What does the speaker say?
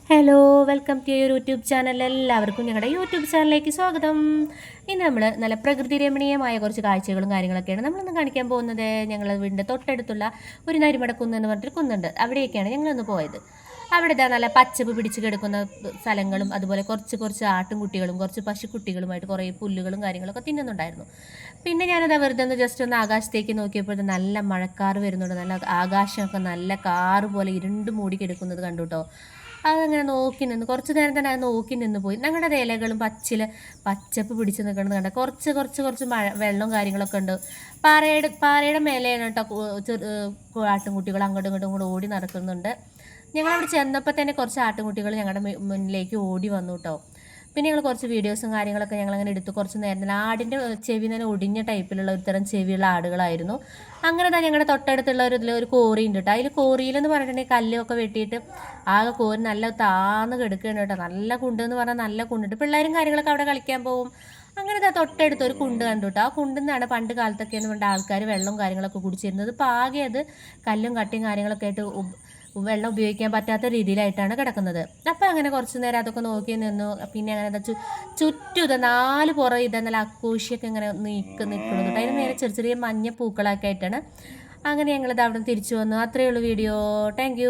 Hello welcome to your YouTube channel. എല്ലാവർക്കും ഞങ്ങളുടെ YouTube ചാനലിലേക്ക് സ്വാഗതം. ഇന്ന് നമ്മൾ നല്ല പ്രകൃതി രമണീയമായ കുറച്ച് കാഴ്ചകളും കാര്യങ്ങളൊക്കെയാണ് നമ്മളിന്ന് കാണിക്കാൻ പോകുന്നത്. ഞങ്ങളുടെ വീടിൻ്റെ തൊട്ടടുത്തുള്ള ഒരു നരിമടക്കുന്ന് എന്ന് പറഞ്ഞിട്ടൊരു കുന്നുണ്ട്. അവിടേക്കാണ് ഞങ്ങളിന്ന് പോയത്. അവിടെ ഇതാ നല്ല പച്ചപ്പ് പിടിച്ച് കിടക്കുന്ന സ്ഥലങ്ങളും അതുപോലെ കുറച്ച് ആട്ടുംകുട്ടികളും കുറച്ച് പശുക്കുട്ടികളുമായിട്ട് കുറേ പുല്ലുകളും കാര്യങ്ങളൊക്കെ തിന്നുന്നുണ്ടായിരുന്നു. പിന്നെ ഞാനത് വെറുതെ ഒന്ന് ജസ്റ്റ് ഒന്ന് ആകാശത്തേക്ക് നോക്കിയപ്പോൾ നല്ല മഴക്കാറ് വരുന്നുണ്ട്. നല്ല ആകാശമൊക്കെ നല്ല കാറ് പോലെ ഇരുണ്ട് മൂടി കിടക്കുന്നത് കണ്ടു കേട്ടോ. അതങ്ങനെ നോക്കി നിന്ന് കുറച്ച് നേരം തന്നെ അത് നോക്കി നിന്ന് പോയി. ഞങ്ങളുടെ ഇലകളും പച്ചപ്പ് പിടിച്ച് നിൽക്കുന്നത് കണ്ട കുറച്ച് വെള്ളവും കാര്യങ്ങളൊക്കെ ഉണ്ട്. പാറയുടെ മേലെയാണ് കേട്ടോ ആട്ടിൻകുട്ടികൾ അങ്ങോട്ടും ഇങ്ങോട്ടും കൂടെ ഓടി നടക്കുന്നുണ്ട്. ഞങ്ങളവിടെ ചെന്നപ്പോൾ തന്നെ കുറച്ച് ആട്ടിൻകുട്ടികൾ ഞങ്ങളുടെ മുന്നിലേക്ക് ഓടി വന്നു കേട്ടോ. പിന്നെ ഞങ്ങൾ കുറച്ച് വീഡിയോസും കാര്യങ്ങളൊക്കെ ഞങ്ങളങ്ങനെ എടുത്തു. കുറച്ച് നേരം തന്നെ ആടിൻ്റെ ചെവി തന്നെ ഒടിഞ്ഞ ടൈപ്പിലുള്ള ഒരു തരം ചെവിയുള്ള ആടുകളായിരുന്നു. അങ്ങനെ തന്നെ ഞങ്ങളുടെ തൊട്ടടുത്തുള്ള ഒരു കോറി ഉണ്ട് കേട്ടോ. അതിൽ കോറിയിലെന്ന് പറഞ്ഞിട്ടുണ്ടെങ്കിൽ കല്ലൊക്കെ വെട്ടിയിട്ട് ആകെ കോരി നല്ല താന്ന് കിടക്കുകയാണ് കേട്ടോ. നല്ല കുണ്ടെന്ന് പറഞ്ഞാൽ നല്ല കുണ്ടുണ്ട്. പിള്ളേരും കാര്യങ്ങളൊക്കെ അവിടെ കളിക്കാൻ പോകും. അങ്ങനെ ഇതാ തൊട്ടടുത്ത് ഒരു കുണ്ട് കണ്ടു കേട്ടോ. ആ കുണ്ടിൽ നിന്നാണ് പണ്ട് കാലത്തൊക്കെ എന്ന് പറഞ്ഞാൽ ആൾക്കാർ വെള്ളവും കാര്യങ്ങളൊക്കെ കുടിച്ചിരുന്നത്. ഇപ്പോൾ ആകെ അത് കല്ലും കട്ടിയും കാര്യങ്ങളൊക്കെ ആയിട്ട് വെള്ളം ഉപയോഗിക്കാൻ പറ്റാത്ത രീതിയിലായിട്ടാണ് കിടക്കുന്നത്. അപ്പം അങ്ങനെ കുറച്ച് നേരം അതൊക്കെ നോക്കി നിന്നു. പിന്നെ അങ്ങനെ ചുറ്റും ഇത് 4 പുറം നല്ല അക്കൂഷിയൊക്കെ ഇങ്ങനെ നിൽക്കുന്നത് കേട്ടോ. അതിന് നേരെ ചെറിയ മഞ്ഞ പൂക്കളൊക്കെ ആയിട്ടാണ്. അങ്ങനെ ഞങ്ങളിത് അവിടെ നിന്ന് തിരിച്ചു വന്നു. അത്രയേ ഉള്ളൂ വീഡിയോ. താങ്ക്